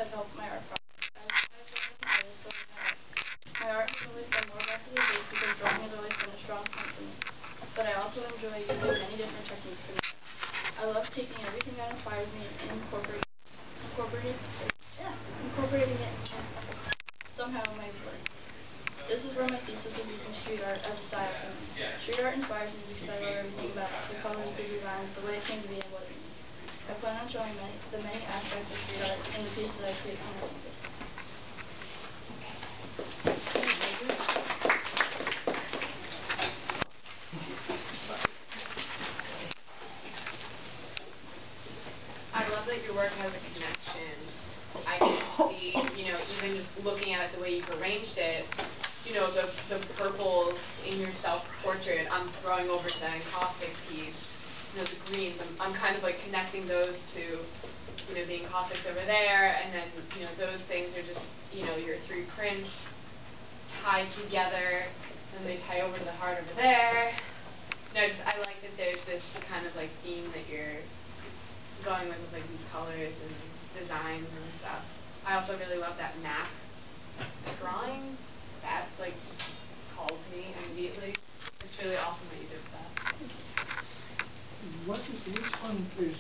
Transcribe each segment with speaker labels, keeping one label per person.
Speaker 1: have helped my art process. As an artist, so my art has always been more rapidly based because drawing has always been a strong point for me. But I also enjoy using many different techniques in it. I love taking everything that inspires me and incorporating it somehow in my work. This is where my thesis of using street art as a style for me. Street art inspires me because I love everything about it, the colors, the designs, the way it came to be, and what it means. I plan on showing the many aspects of street art in the pieces I create on my thesis.
Speaker 2: I love that your work has a connection. I can see, even just looking at it the way you've arranged it, the purples in your self-portrait, I'm throwing over to that encaustic piece, the greens, I'm kind of like connecting those to, the encaustics over there, and then, those things are just, your three prints tied together, and they tie over to the heart over there. I like that there's this kind of like theme that you're going with like these colors and designs and stuff. I also really love that map drawing. That like just called me immediately. It's really awesome what you did with that.
Speaker 3: Which one is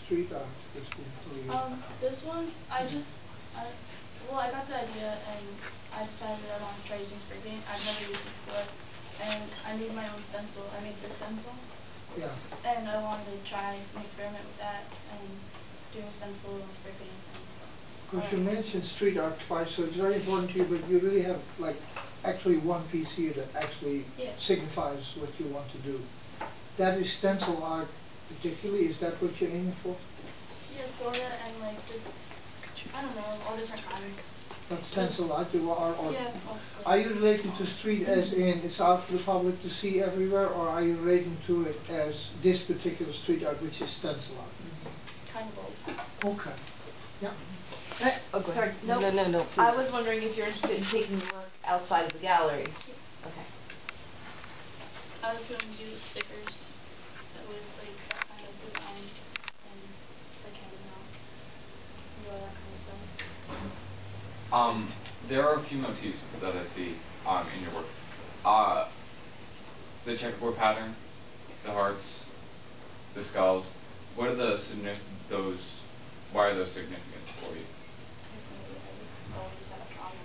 Speaker 3: street art that's been created?
Speaker 1: This one I got the idea and I decided that I want to try using spray paint. I've never used it before, and I made my own stencil. I made this stencil.
Speaker 3: Yeah.
Speaker 1: And I wanted to try and experiment with that and doing a stencil and spray paint.
Speaker 3: Because you mentioned street art twice, so it's very important to you, but you really have like actually one piece here that actually signifies what you want to do. That is stencil art particularly, is that what you're aiming for?
Speaker 1: Yeah, sorta, and like just, I don't know, all different kinds.
Speaker 3: That's stencil art, you are, or
Speaker 1: yeah,
Speaker 3: are you relating to street as in it's out for the public to see everywhere, or are you relating to it as this particular street art, which is stencil art?
Speaker 1: Kind of both.
Speaker 3: Okay. Yeah.
Speaker 4: Sorry, no, please. I was wondering if you're interested in taking the work outside of the gallery. Okay.
Speaker 1: I was going to do stickers with like that kind of design and just like handing out and all that kind of stuff.
Speaker 5: There are a few motifs that I see in your work. The checkerboard pattern, the hearts, the skulls. What are why are those significant for you?
Speaker 1: I just always had a problem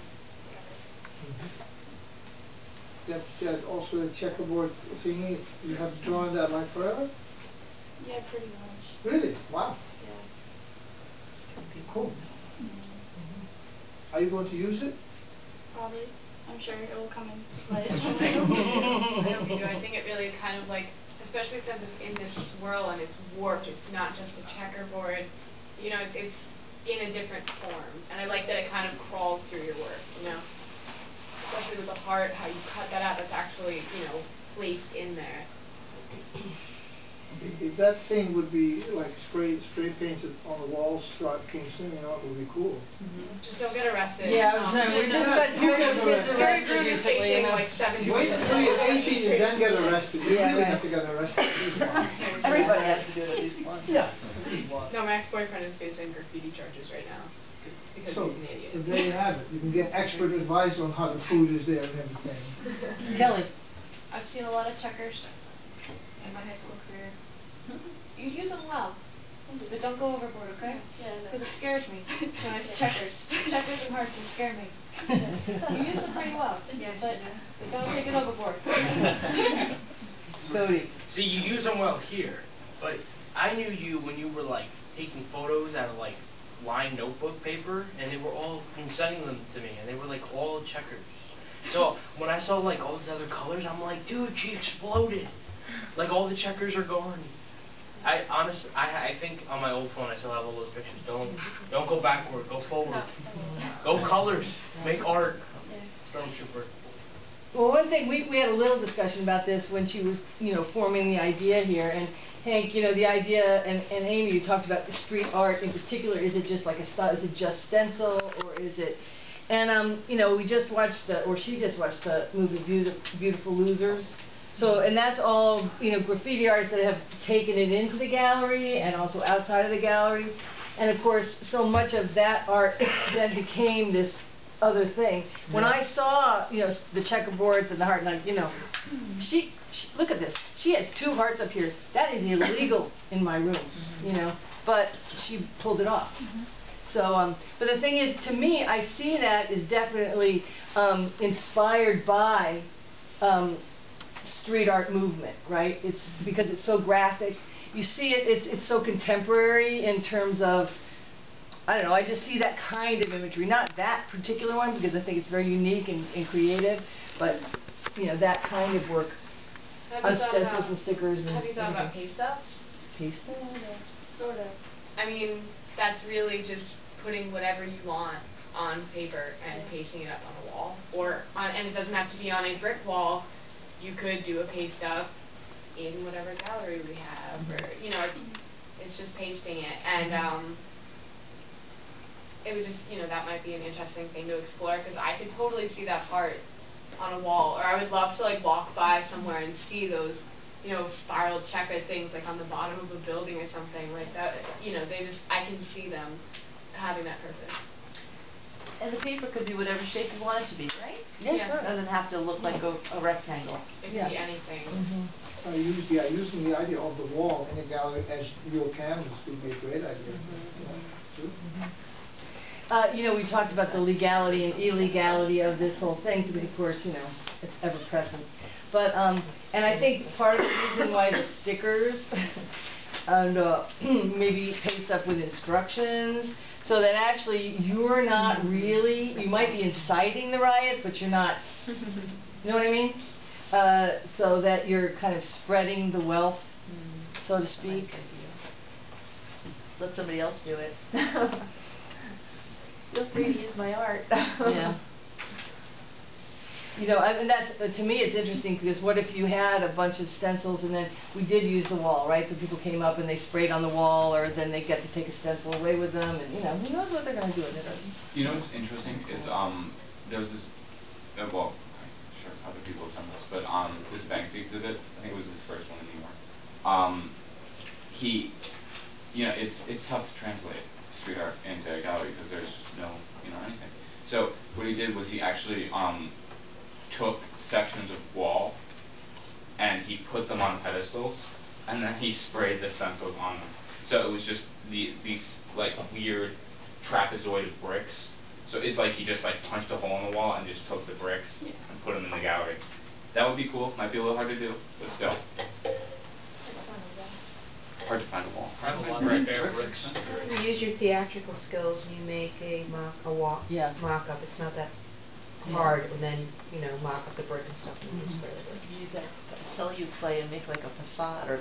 Speaker 1: with it.
Speaker 3: That also the checkerboard thingy, you have drawn that like forever?
Speaker 1: Yeah, pretty much.
Speaker 3: Really? Wow.
Speaker 1: Yeah.
Speaker 3: Cool. Are you going to use it?
Speaker 1: Probably. I'm sure it will come in play somewhere.
Speaker 2: I hope you do. I think it really kind of like, especially since it's in this swirl and it's warped, it's not just a checkerboard, it's in a different form. And I like that it kind of crawls through your work, especially with the heart, how you cut that out, that's actually, placed in there.
Speaker 3: If that thing would be like spray painted on the walls throughout Kingston, it would be cool.
Speaker 2: Just don't get arrested.
Speaker 4: Yeah, I was saying, we just got kids arrested recently.
Speaker 2: Like 70
Speaker 3: Wait until you're 18 and then get arrested. You really have to get arrested.
Speaker 4: Everybody has to do it at least once.
Speaker 3: Yeah.
Speaker 2: No, my ex-boyfriend is facing graffiti charges right now because he's an idiot.
Speaker 3: So there you have it. You can get expert advice on how the food is there and everything.
Speaker 4: Kelly.
Speaker 1: I've seen a lot of checkers in my high school career.
Speaker 4: You use them well, but don't go overboard, okay?
Speaker 1: Yeah,
Speaker 4: because it scares me when I see checkers. Checkers and hearts scare me. You use them pretty well, but don't take it overboard. Cody.
Speaker 6: See, you use them well here, but I knew you when you were like taking photos out of like lined notebook paper, and they were all sending them to me, and they were like all checkers. So when I saw like all these other colors, I'm like, dude, she exploded. Like all the checkers are gone. I think on my old phone I still have all those pictures. Don't go backward. Go forward. Go colors. Make art. Stormtrooper.
Speaker 4: Well, one thing we had a little discussion about this when she was forming the idea here, and Hank, the idea, and Amy, you talked about the street art in particular. Is it just like a style? Is it just stencil, or is it? And we just watched she just watched the movie Beautiful Losers. So, and that's all, graffiti artists that have taken it into the gallery and also outside of the gallery. And of course, so much of that art then became this other thing. When I saw, the checkerboards and the heart, and she look at this. She has 2 hearts up here. That is illegal in my room, but she pulled it off. So, but the thing is, to me, I see that as definitely inspired by street art movement, right? It's because it's so graphic. You see it, it's so contemporary in terms of, I don't know, I just see that kind of imagery. Not that particular one, because I think it's very unique and creative, but, that kind of work on stencils and stickers.
Speaker 2: Have you thought about paste ups?
Speaker 4: Paste up?
Speaker 1: Sort of.
Speaker 2: I mean, that's really just putting whatever you want on paper and pasting it up on a wall. And it doesn't have to be on a brick wall. You could do a paste up in whatever gallery we have, or, it's just pasting it. And it would just, that might be an interesting thing to explore, because I could totally see that heart on a wall. Or I would love to, walk by somewhere and see those, spiral checker things, on the bottom of a building or something like that. I can see them having that purpose.
Speaker 7: And the paper could be whatever shape you want it to be, right?
Speaker 4: Yeah, sure.
Speaker 7: It doesn't have to look like a rectangle.
Speaker 2: It can be anything.
Speaker 3: Using the idea of the wall in a gallery as your canvas would be a great idea.
Speaker 4: We talked about the legality and illegality of this whole thing, because of course, it's ever present. But, and I think part of the reason why the stickers and maybe paste up with instructions, so that actually you're not really, you might be inciting the riot, but you're not, you know what I mean? So that you're kind of spreading the wealth, so to speak.
Speaker 7: Let somebody else do it. Feel free to use my art.
Speaker 4: Yeah. And that's, to me, it's interesting, because what if you had a bunch of stencils and then we did use the wall, right? So people came up and they sprayed on the wall, or then they get to take a stencil away with them, and who knows what they're going to do with it.
Speaker 5: What's interesting is there was this, well, I'm sure other people have done this, but this Banksy exhibit, I think it was his first one in New York. It's tough to translate street art into a gallery because there's no, anything. So what he did was he actually took sections of wall and he put them on pedestals, and then he sprayed the stencils on them. So it was just these weird trapezoid bricks. So it's like he just punched a hole in the wall and just took the bricks and put them in the gallery. That would be cool. Might be a little hard to do, but still. Hard to find a wall.
Speaker 6: I have a lot right there.
Speaker 8: You use your theatrical skills and you make a mock-up. It's not that hard, and then, mock up the brick and stuff and just spray the brick.
Speaker 7: Use that Celluloid clay and make a facade, or a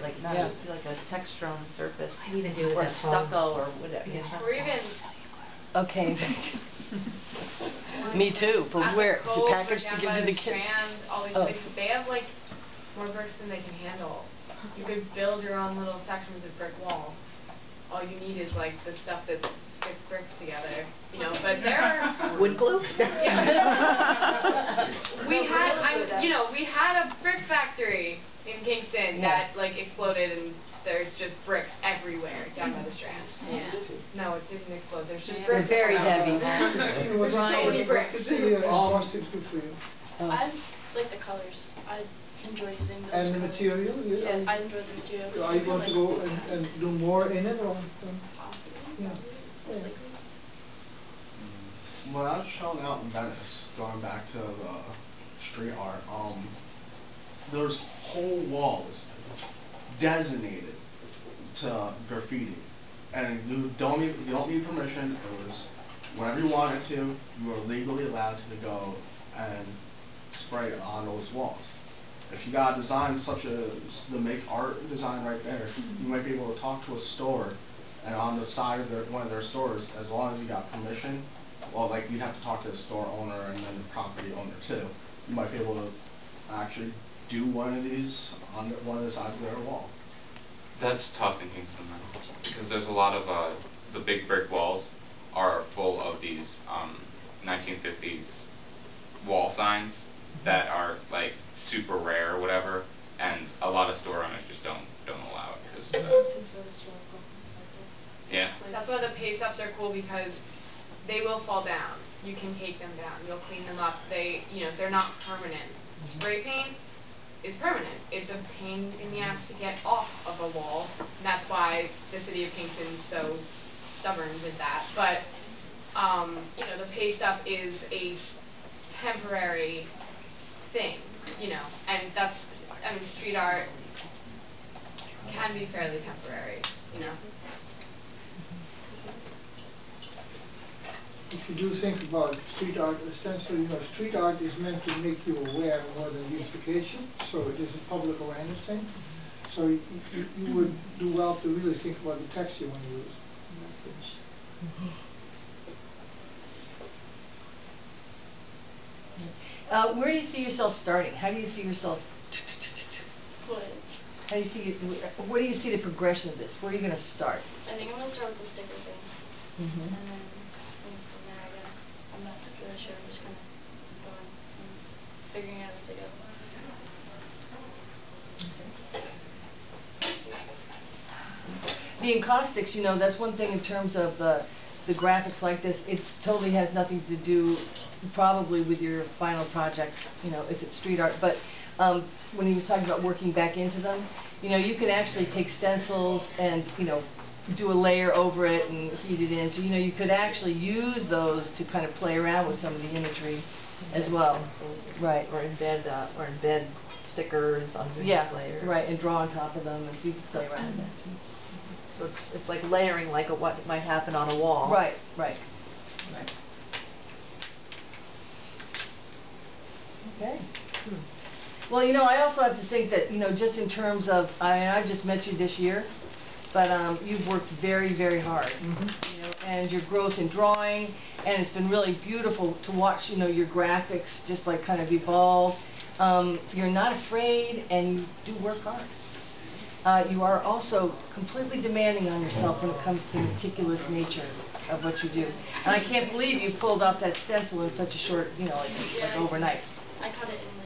Speaker 7: texture on the surface.
Speaker 8: You even do it
Speaker 7: or
Speaker 8: at home.
Speaker 7: stucco or whatever.
Speaker 8: Yeah.
Speaker 2: Or even
Speaker 4: Okay. Me too, but where? Is it packaged to give to the kids?
Speaker 2: All these places, they have more bricks than they can handle. You could build your own little sections of brick wall. All you need is the stuff that sticks bricks together, but they're
Speaker 8: Wood glue?
Speaker 2: Yeah. we had a brick factory in Kingston that exploded, and there's just bricks everywhere down by the Strand.
Speaker 7: Yeah.
Speaker 2: No, it didn't explode. There's just
Speaker 4: They're
Speaker 2: bricks.
Speaker 4: very heavy.
Speaker 2: There's so many bricks.
Speaker 3: Plastic's good for you.
Speaker 1: I like the colors. I enjoy using those.
Speaker 3: And the
Speaker 1: colors.
Speaker 3: material?
Speaker 1: Yeah, I enjoy the material.
Speaker 3: Are you going to go and do more in it, or?
Speaker 1: Possibly.
Speaker 3: Yeah.
Speaker 1: Most likely.
Speaker 9: When I was showing out in Venice, going back to the street art, there's whole walls designated to graffiti, and you don't need permission. It was whenever you wanted to, you were legally allowed to go and spray it on those walls. If you got a design such as the Make Art design right there, you might be able to talk to a store, and on the side of one of their stores, as long as you got permission, well, you'd have to talk to the store owner and then the property owner too. You might be able to actually do one of these on one of the sides of their wall.
Speaker 5: That's tough in Kingston though, because there's a lot of the big brick walls are full of these 1950s wall signs that are super rare or whatever, and a lot of store owners just don't allow it because yeah.
Speaker 1: place.
Speaker 2: That's why the paste ups are cool, because they will fall down. You can take them down. You'll clean them up. They're not permanent. Spray paint is permanent. It's a pain in the ass to get off of a wall. And that's why the city of Kingston is so stubborn with that. But the paste up is a temporary thing, and street art can be fairly temporary,
Speaker 3: If you do think about street art, ostensibly, street art is meant to make you aware more than beautification, so it is a public awareness thing. So you would do well to really think about the text you want to use.
Speaker 4: Where do you see yourself starting? How do you see yourself?
Speaker 1: What?
Speaker 4: How do you see? Where do you see the progression of this? Where are you going to start?
Speaker 1: I think I'm gonna start with the sticker thing, and then from there, I guess I'm not really sure. I'm just kind of going and figuring it out as I go.
Speaker 4: The encaustics, that's one thing in terms of the graphics like this. It totally has nothing to do probably with your final project, if it's street art. But when he was talking about working back into them, you can actually take stencils and, do a layer over it and heat it in. So, you could actually use those to kind of play around with some of the imagery as well. Right.
Speaker 7: Or embed stickers underneath layers.
Speaker 4: Right, and draw on top of them, and so you can play around with that too.
Speaker 7: So it's like layering, like what might happen on a wall.
Speaker 4: Right. Okay. Well, I also have to think that, just in terms of, I've just met you this year, but you've worked very, very hard, and your growth in drawing, and it's been really beautiful to watch, your graphics just like kind of evolve. You're not afraid, and you do work hard. You are also completely demanding on yourself when it comes to meticulous nature of what you do. And I can't believe you pulled off that stencil in such a short, like overnight.
Speaker 1: I cut it in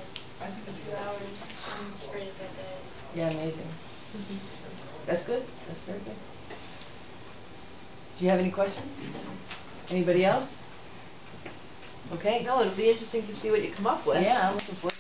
Speaker 1: like a few hours and sprayed it that day.
Speaker 4: Yeah, amazing. That's good. That's very good. Do you have any questions? Anybody else? Okay.
Speaker 7: No, it'll be interesting to see what you come up with.
Speaker 4: Yeah, I'm looking forward